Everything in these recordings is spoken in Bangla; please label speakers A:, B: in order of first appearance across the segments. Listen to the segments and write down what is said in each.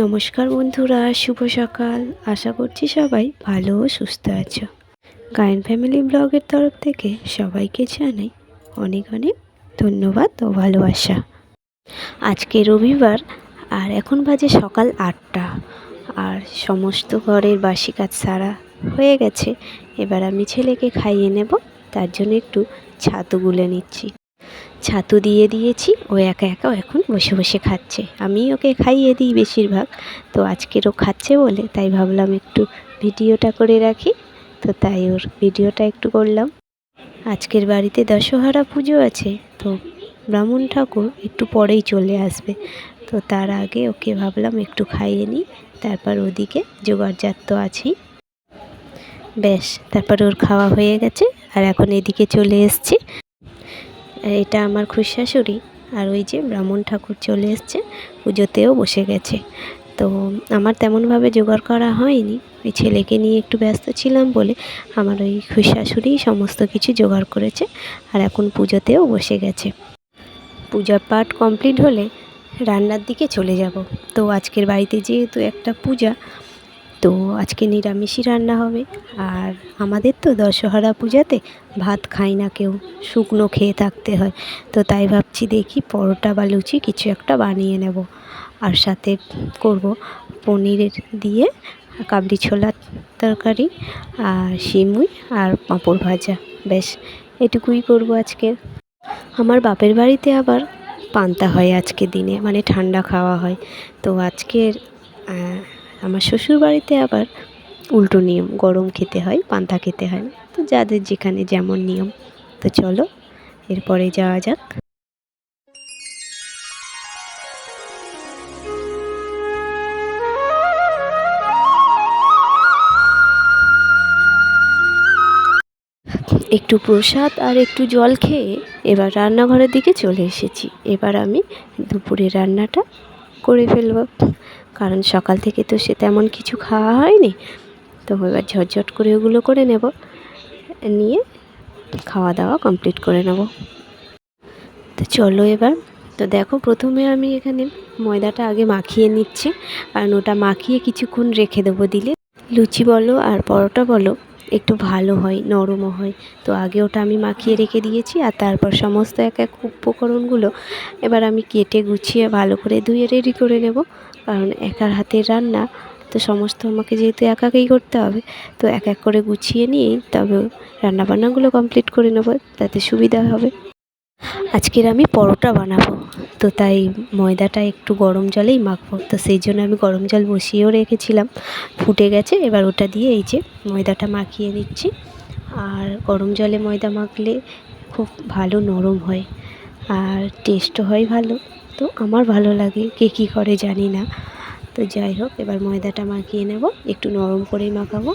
A: নমস্কার বন্ধুরা, শুভ সকাল। আশা করছি সবাই ভালো ও সুস্থ আছো। গায়ন ফ্যামিলি ব্লগের তরফ থেকে সবাইকে জানাই অনেক অনেক ধন্যবাদ ও ভালোবাসা। আজকে রবিবার আর এখন বাজে সকাল 8টা, আর সমস্ত ঘরের বাসি কাজ সারা হয়ে গেছে। এবার আমি ছেলেকে খাইয়ে নেব, তার জন্য একটু ছাতু গুলে নিচ্ছি। ছাতু দিয়ে দিয়েছি, ও একা একা এখন বসে বসে খাচ্ছে। আমি ওকে খাইয়ে দিই বেশিরভাগ, তো আজকেরও খাচ্ছে বলে তাই ভাবলাম একটু ভিডিওটা করে রাখি, তো তাই ওর ভিডিওটা একটু করলাম। আজকের বাড়িতে দশহরা পুজো আছে, তো ব্রাহ্মণ ঠাকুর একটু পরেই চলে আসবে, তো তার আগে ওকে ভাবলাম একটু খাইয়ে নিই, তারপর ওদিকে জোগাড়জাত তো আছেই। ব্যাস, তারপর ওর খাওয়া হয়ে গেছে আর এখন এদিকে চলে এসছে। এটা আমার খুড়শাশুড়ি, আর ওই যে ব্রাহ্মণ ঠাকুর চলে এসছে, পুজোতেও বসে গেছে। তো আমার তেমনভাবে জোগাড় করা হয়নি, ওই ছেলেকে নিয়ে একটু ব্যস্ত ছিলাম বলে আমার ওই খুড়শাশুড়িই সমস্ত কিছু জোগাড় করেছে, আর এখন পুজোতেও বসে গেছে। পূজার পাঠ কমপ্লিট হলে রান্নার দিকে চলে যাব। তো আজকের বাড়িতে যেহেতু একটা পূজা, তো আজকে নিরামিষই রান্না হবে। আর আমাদের তো দশহরা পূজাতে ভাত খায় না কেউ, শুকনো খেয়ে থাকতে হয়। তো তাই ভাবছি দেখি পরোটা বা লুচি কিছু একটা বানিয়ে নেব, আর সাথে করব পনিরের দিয়ে কাবলি ছোলার তরকারি, আর সিমুই আর পাঁপড় ভাজা। ব্যাস, এটুকুই করব আজকে। আমার বাপের বাড়িতে আবার পান্তা হয় আজকের দিনে, মানে ঠান্ডা খাওয়া হয়। তো আজকের আমার শ্বশুর বাড়িতে আবার উল্টো নিয়ম, গরম খেতে হয়, পান্তা খেতে হয় না। তো যাদের যেখানে যেমন নিয়ম। তো চলো এরপরে যাওয়া যাক। একটু প্রসাদ আর একটু জল খেয়ে এবার রান্নাঘরের দিকে চলে এসেছি। এবার আমি দুপুরের রান্নাটা করে ফেলব, কারণ সকাল থেকে তো সে তেমন কিছু খাওয়া হয়নি। তো এবার ঝটঝট করে ওগুলো করে নেব, নিয়ে খাওয়া দাওয়া কমপ্লিট করে নেব। তো চলো এবার। তো দেখো, প্রথমে আমি এখানে ময়দাটা আগে মাখিয়ে নিচ্ছি, কারণ ওটা মাখিয়ে কিছুক্ষণ রেখে দেবো, দিলে লুচি বলো আর পরোটা বলো একটু ভালো হয়, নরমও হয়। তো আগে ওটা আমি মাখিয়ে রেখে দিয়েছি, আর তারপর সমস্ত এক এক উপকরণগুলো এবার আমি কেটে গুছিয়ে ভালো করে ধুয়ে রেডি করে নেব, কারণ একার হাতের রান্না, তো সমস্ত আমাকে যেহেতু একাকেই করতে হবে, তো এক এক করে গুছিয়ে নিয়েই তবে রান্নাবান্নাগুলো কমপ্লিট করে নেব, তাতে সুবিধা হবে। আজকের আমি পরোটা বানাবো, তো তাই ময়দাটা একটু গরম জলেই মাখবো। তো সেই জন্য আমি গরম জল বসিয়েও রেখেছিলাম, ফুটে গেছে। এবার ওটা দিয়ে এই যে ময়দাটা মাখিয়ে নিচ্ছি। আর গরম জলে ময়দা মাখলে খুব ভালো নরম হয়, আর টেস্টও হয় ভালো। তো আমার ভালো লাগে, কে কী করে জানি না। তো যাই হোক, এবার ময়দাটা মাখিয়ে নেব, একটু নরম করেই মাখাবো।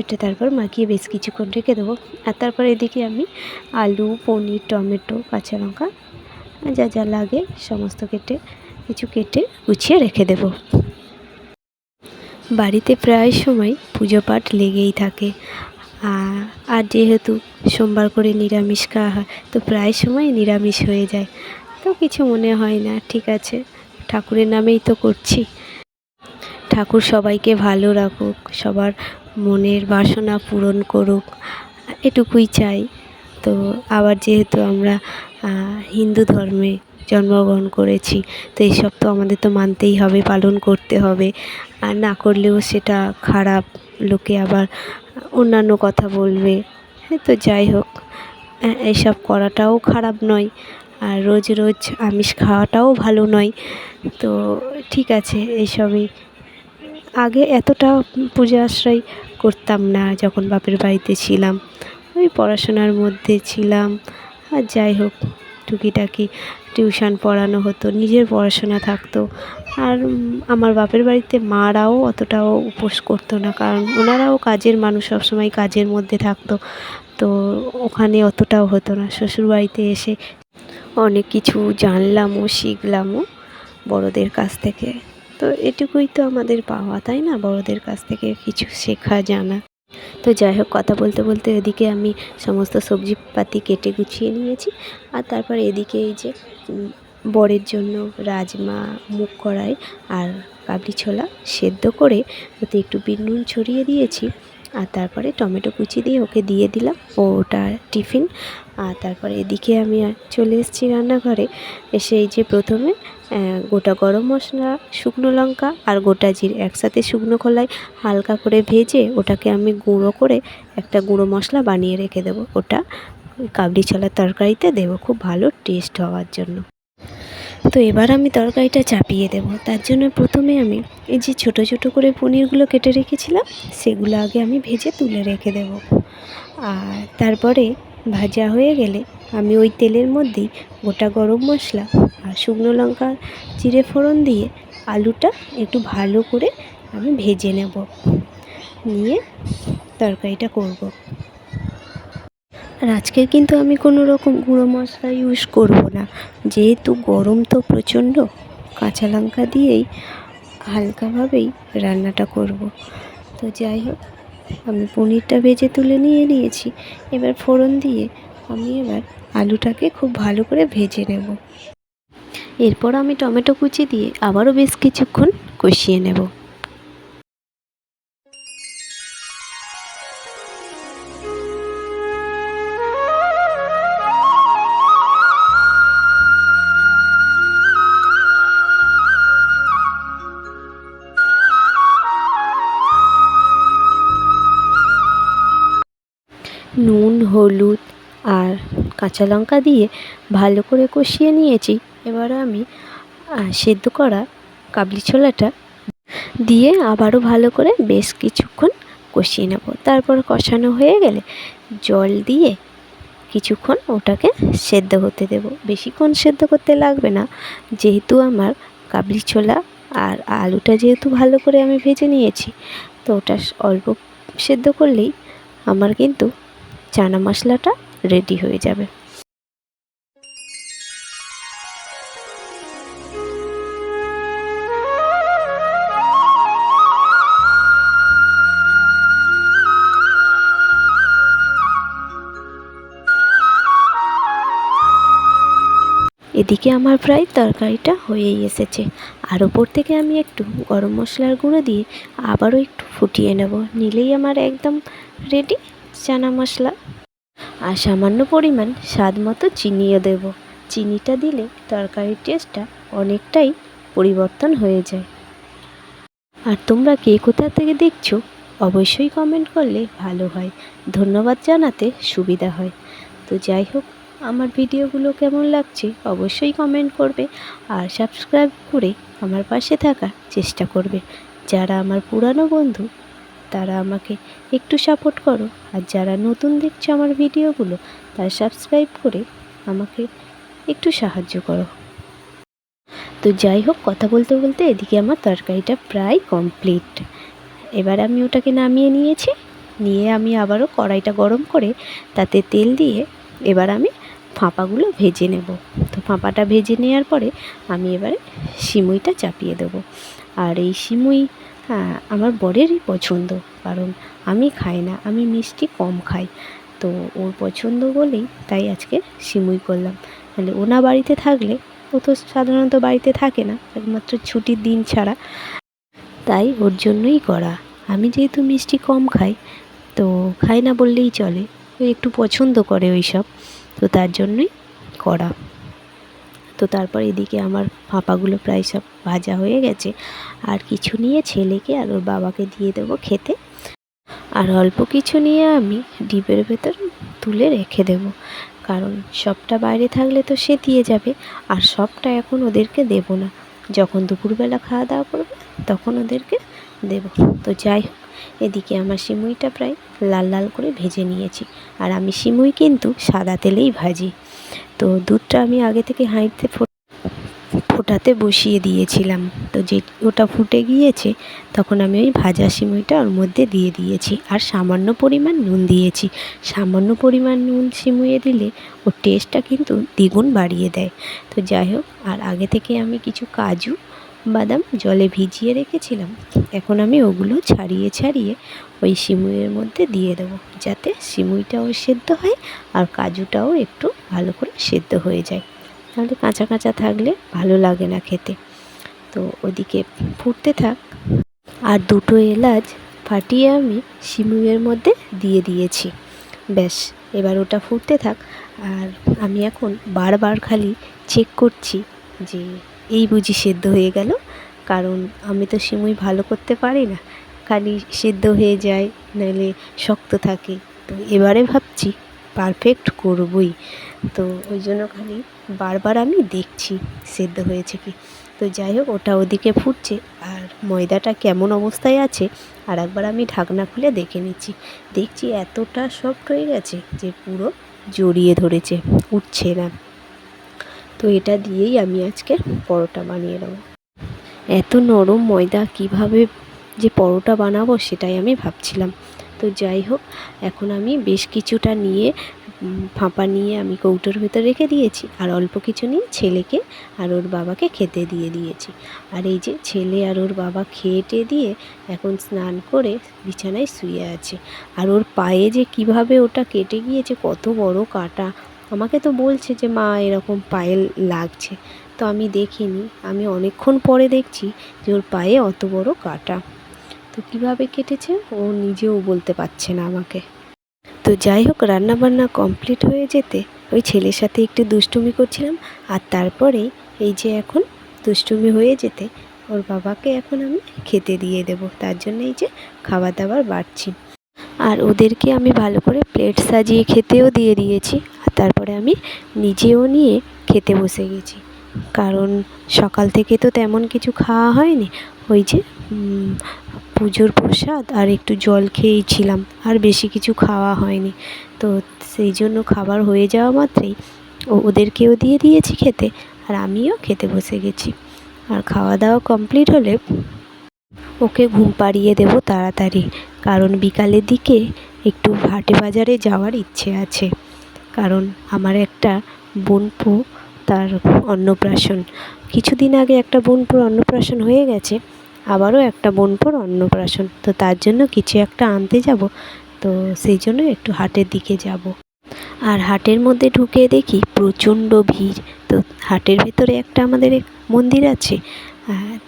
A: এটা তারপর মাখিয়ে বেশ কিছুক্ষণ রেখে দেবো। আর তারপর এদিকে আমি আলু, পনির, টমেটো, কাঁচা লঙ্কা যা যা লাগে সমস্ত কেটে গুছিয়ে রেখে দেব। বাড়িতে প্রায় সময় পুজো পাঠ লেগেই থাকে, আর যেহেতু সোমবার করে নিরামিষ খাওয়া হয়, তো প্রায় সময় নিরামিষ হয়ে যায়। তো কিছু মনে হয় না, ঠিক আছে, ঠাকুরের নামেই তো করছি। ঠাকুর সবাইকে ভালো রাখুক, সবার মনের বাসনা পূরণ করুক, এটুকুই চাই। তো আবার যেহেতু আমরা হিন্দু ধর্মে জন্মগ্রহণ করেছি, তো এইসব তো আমাদের তো মানতেই হবে, পালন করতে হবে। আর না করলেও সেটা খারাপ, লোকে আবার অন্যান্য কথা বলবে। হ্যাঁ, তো যাই হোক, এইসব করাটাও খারাপ নয়, আর রোজ রোজ আমিষ খাওয়াটাও ভালো নয়। তো ঠিক আছে, এইসবই। আগে এতটা পূজা আশ্রয় করতাম না যখন বাপের বাড়িতে ছিলাম, ওই পড়াশোনার মধ্যে ছিলাম। আর যাই হোক, টুকিটাকি টিউশন পড়ানো হতো, নিজের পড়াশোনা থাকতো। আর আমার বাপের বাড়িতে মারাও অতটাও উপোস করতো না, কারণ ওনারাও কাজের মানুষ, সবসময় কাজের মধ্যে থাকতো। তো ওখানে অতটাও হতো না। শ্বশুরবাড়িতে এসে অনেক কিছু জানলামও, শিখলামও বড়দের কাছ থেকে। তো এটুকুই তো আমাদের পাওয়া, তাই না? বড়দের কাছ থেকে কিছু শেখা, জানা। তো যাই হোক, কথা বলতে বলতে এদিকে আমি সমস্ত সবজিপাতি কেটে গুছিয়ে নিয়েছি, আর তারপর এদিকে এই যে বরের জন্য রাজমা, মুগ কড়াই আর কাবলি ছোলা সেদ্ধ করে ওতে একটু বিট নুন ছড়িয়ে দিয়েছি। আর তারপরে টমেটো কুচি দিয়ে ওকে দিয়ে দিলাম, ওটা টিফিন। আর তারপরে এদিকে আমি চলে এসেছি রান্নাঘরে। এসে এই যে প্রথমে গোটা গরম মশলা, শুকনো লঙ্কা আর গোটা জিরে একসাথে শুকনো খোলায় হালকা করে ভেজে ওটাকে আমি গুঁড়ো করে একটা গুঁড়ো মশলা বানিয়ে রেখে দেবো। ওটা কাবলি ছোলার তরকারিতে দেবো খুব ভালো টেস্ট হওয়ার জন্য। তো এবার আমি তরকারিটা চাপিয়ে দেব। তার জন্য প্রথমে আমি এই যে ছোটো ছোটো করে পনিরগুলো কেটে রেখেছিলাম সেগুলো আগে আমি ভেজে তুলে রেখে দেব। আর তারপরে ভাজা হয়ে গেলে আমি ওই তেলের মধ্যেই গোটা গরম মশলা আর শুকনো লঙ্কা জিরে ফোড়ন দিয়ে আলুটা একটু ভালো করে আমি ভেজে নেব, নিয়ে তরকারিটা করব। আর আজকের কিন্তু আমি কোনো রকম গুঁড়ো মশলা ইউজ করব না, যেহেতু গরম তো প্রচণ্ড, কাঁচা লঙ্কা দিয়েই হালকাভাবেই রান্নাটা করব। তো যাই হোক, আমি পনিরটা ভেজে তুলে নিয়েছি। এবার ফোড়ন দিয়ে আমি এবার আলুটাকে খুব ভালো করে ভেজে নেব। এরপর আমি টমেটো কুচি দিয়ে আবারও বেশ কিছুক্ষণ কষিয়ে নেব। নুন, হলুদ আর কাঁচা লঙ্কা দিয়ে ভালো করে কষিয়ে নিয়েছি। এবার আমি সেদ্ধ করা কাবলি ছোলাটা দিয়ে আবারও ভালো করে বেশ কিছুক্ষণ কষিয়ে নেব। তারপর কষানো হয়ে গেলে জল দিয়ে কিছুক্ষণ ওটাকে সেদ্ধ হতে দেব। বেশিক্ষণ সেদ্ধ করতে লাগবে না, যেহেতু আমার কাবলি ছোলা আর আলুটা যেহেতু ভালো করে আমি ভেজে নিয়েছি, তো ওটা অল্প সেদ্ধ করলেই আমার কিন্তু চানা মশলাটা রেডি হয়ে যাবে। এদিকে আমার প্রায় তরকারিটা হয়েই এসেছে। আর ওপর থেকে আমি একটু গরম মশলার গুঁড়ো দিয়ে আবারও একটু ফুটিয়ে নেব, নিলেই আমার একদম রেডি চানা মশলা। আর সামান্য পরিমাণ স্বাদ মতো চিনিও দেব। চিনিটা দিলে তরকারির টেস্টটা অনেকটাই পরিবর্তন হয়ে যায়। আর তোমরা কে কোথা থেকে দেখছো অবশ্যই কমেন্ট করলে ভালো হয়, ধন্যবাদ জানাতে সুবিধা হয়। তো যাই হোক, আমার ভিডিওগুলো কেমন লাগছে অবশ্যই কমেন্ট করবে আর সাবস্ক্রাইব করে আমার পাশে থাকার চেষ্টা করবে। যারা আমার পুরানো বন্ধু তারা আমাকে একটু সাপোর্ট করো, আর যারা নতুন দেখছো আমার ভিডিওগুলো তারা সাবস্ক্রাইব করে আমাকে একটু সাহায্য করো। তো যাই হোক, কথা বলতে বলতে এদিকে আমার তরকারিটা প্রায় কমপ্লিট। এবার আমি ওটাকে নামিয়ে নিয়েছি, নিয়ে আমি আবারও কড়াইটা গরম করে তাতে তেল দিয়ে এবার আমি ফাঁপাগুলো ভেজে নেব। তো ফাঁপাটা ভেজে নেওয়ার পরে আমি এবারে সিমুইটা চাপিয়ে দেবো। আর এই সিমুই আমার বরেরই পছন্দ, কারণ আমি খাই না, আমি মিষ্টি কম খাই। তো ওর পছন্দ বলেই তাই আজকে সিমুই করলাম। তাহলে ওনা বাড়িতে থাকলে, ও তো সাধারণত বাড়িতে থাকে না একমাত্র ছুটির দিন ছাড়া, তাই ওর জন্যই করা। আমি যেহেতু মিষ্টি কম খাই, তো খাই না বললেই চলে, ও একটু পছন্দ করে ওই সব, তো তার জন্যই করা। তো তারপর এদিকে আমার ফাঁপাগুলো প্রায় সব ভাজা হয়ে গেছে। আর কিছু নিয়ে ছেলেকে আর ওর বাবাকে দিয়ে দেবো খেতে। আর অল্প কিছু নিয়ে আমি ডিপের ভেতর তুলে রেখে দেব, কারণ সবটা বাইরে থাকলে তো সে দিয়ে যাবে, আর সবটা এখন ওদেরকে দেব না। যখন দুপুরবেলা খাওয়া দাওয়া করবে তখন ওদেরকে দেব। তো যাই হোক, এদিকে আমার সিমুইটা প্রায় লাল লাল করে ভেজে নিয়েছি। আর আমি সিমুই কিন্তু সাদা তেলেই ভাজি। তো দুধটা আমি আগে থেকে হাঁড়িতে ফোটাতে বসিয়ে দিয়েছিলাম। তো যে ওটা ফুটে গিয়েছে তখন আমি ওই ভাজা সিমুইটা ওর মধ্যে দিয়ে দিয়েছি, আর সামান্য পরিমাণ নুন দিয়েছি। সামান্য পরিমাণ নুন সিমুইয়ে দিলে ওর টেস্টটা কিন্তু দ্বিগুণ বাড়িয়ে দেয়। তো যাই হোক, আর আগে থেকে আমি কিছু কাজু বাদাম জলে ভিজিয়ে রেখেছিলাম, এখন আমি ওগুলো ছাড়িয়ে ছাড়িয়ে ওই সিমুইয়ের মধ্যে দিয়ে দেবো, যাতে সিমুইটাও সেদ্ধ হয় আর কাজুটাও একটু ভালো করে সেদ্ধ হয়ে যায়। তাহলে কাঁচা কাঁচা থাকলে ভালো লাগে না খেতে। তো ওদিকে ফুটতে থাক। আর দুটো এলাচ ফাটিয়ে আমি সিমুইয়ের মধ্যে দিয়ে দিয়েছি। ব্যাস, এবার ওটা ফুটতে থাক। আর আমি এখন বারবার খালি চেক করছি যে এই বুঝি সেদ্ধ হয়ে গেল, কারণ আমি তো সিমুই ভালো করতে পারি না, খালি সেদ্ধ হয়ে যায়, নাহলে শক্ত থাকে। তো এবারে ভাবছি পারফেক্ট করবই, তো ওই জন্য খালি বারবার আমি দেখছি সেদ্ধ হয়েছে কি। তো যাই হোক, ওটা ওদিকে ফুটছে আর ময়দাটা কেমন অবস্থায় আছে আর একবার আমি ঢাকনা খুলে দেখে নিচ্ছি। দেখছি এতটা সফট হয়ে গেছে যে পুরো জড়িয়ে ধরেছে, উঠছে না। তো এটা দিয়েই আমি আজকে পরোটা বানিয়ে নেব। এত নরম ময়দা কিভাবে যে পরোটা বানাবো সেটাই আমি ভাবছিলাম। তো যাই হোক, এখন আমি বেশ কিছুটা নিয়ে ফাঁপা নিয়ে আমি কৌটোর ভেতর রেখে দিয়েছি, আর অল্প কিছু নিয়ে ছেলেকে আর ওর বাবাকে খেতে দিয়ে দিয়েছি। আর এই যে ছেলে আর ওর বাবা খেয়ে দিয়ে এখন স্নান করে বিছানায় শুয়ে আছে। আর ওর পায়ে যে কিভাবে ওটা কেটে গিয়েছে, কত বড় কাটা! আমাকে তো বলছে যে মা এরকম পায়ে লাগছে, তো আমি দেখিনি। আমি অনেকক্ষণ পরে দেখছি যে ওর পায়ে অত বড় কাটা। তো কীভাবে কেটেছে ও নিজেও বলতে পারছে না আমাকে। তো যাই হোক, রান্নাবান্না কমপ্লিট হয়ে যেতে ওই ছেলের সাথে একটু দুষ্টুমি করছিলাম। আর তারপরেই এই যে এখন দুষ্টুমি হয়ে যেতে ওর বাবাকে এখন আমি খেতে দিয়ে দেব, তার জন্য এই যে খাবার দাবার বাড়ছি। আর ওদেরকে আমি ভালো করে প্লেট সাজিয়ে খেতেও দিয়ে দিয়েছি। আর তারপরে আমি নিজেও নিয়ে খেতে বসে গেছি, কারণ সকাল থেকে তো তেমন কিছু খাওয়া হয়নি। ওই যে পুজোর প্রসাদ আর একটু জল খেয়েছিলাম, আর বেশি কিছু খাওয়া হয়নি। তো সেই জন্য খাবার হয়ে যাওয়া মাত্রই ওদেরকেও দিয়ে দিয়েছি খেতে, আর আমিও খেতে বসে গেছি। আর খাওয়া দাওয়া কমপ্লিট হলে ওকে ঘুম পাড়িয়ে দেব তাড়াতাড়ি, কারণ বিকালের দিকে একটু হাটে বাজারে যাওয়ার ইচ্ছে আছে। কারণ আমার একটা বোনপো, তার অন্নপ্রাশন, কিছুদিন আগে একটা বোনপোর অন্নপ্রাশন হয়ে গেছে, আবারও একটা বোনপোর অন্নপ্রাশন। তো তার জন্য কিছু একটা আনতে যাব, তো সেই জন্য একটু হাটের দিকে যাব। আর হাটের মধ্যে ঢুকে দেখি প্রচণ্ড ভিড়। তো হাটের ভেতরে একটা আমাদের মন্দির আছে,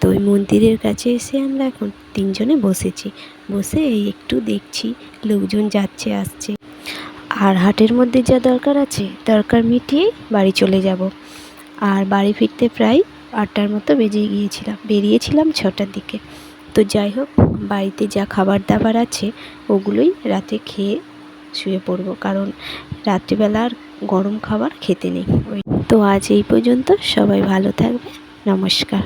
A: তো ওই মন্দিরের কাছে এসে আমরা এখন তিনজনে বসেছি। বসে এই একটু দেখছি লোকজন যাচ্ছে আসছে। আর হাটের মধ্যে যা দরকার আছে দরকার মিটিয়ে বাড়ি চলে যাব। আর বাড়ি ফিরতে প্রায় 8টার মতো বেরিয়েছিলাম 6টার দিকে। তো যাই হোক, বাড়িতে যা খাবার দাবার আছে ওগুলোই রাতে খেয়ে শুয়ে পড়বো, কারণ রাত্রিবেলা আর গরম খাবার খেতে নেই। তো আজ এই পর্যন্ত, সবাই ভালো থাকবে, নমস্কার।